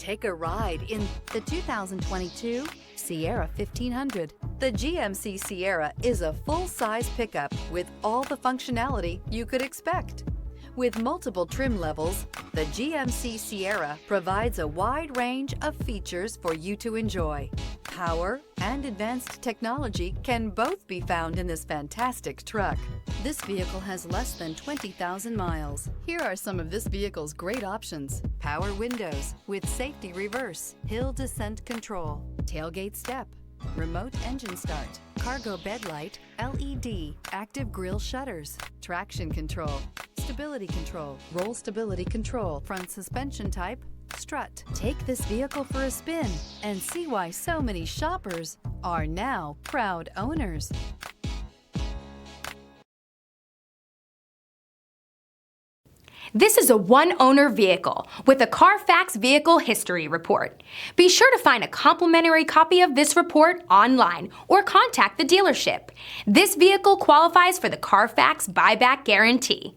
Take a ride in the 2022 Sierra 1500. The GMC Sierra is a full-size pickup with all the functionality you could expect. With multiple trim levels, the GMC Sierra provides a wide range of features for you to enjoy. Power and advanced technology can both be found in this fantastic truck. This vehicle has less than 20,000 miles. Here are some of this vehicle's great options: power windows with safety reverse, hill descent control, tailgate step, remote engine start, cargo bed light, LED, active grille shutters, traction control, stability control, roll stability control, front suspension type, strut. Take this vehicle for a spin and see why so many shoppers are now proud owners. This is a one-owner vehicle with a Carfax Vehicle History Report. Be sure to find a complimentary copy of this report online or contact the dealership. This vehicle qualifies for the Carfax Buyback Guarantee.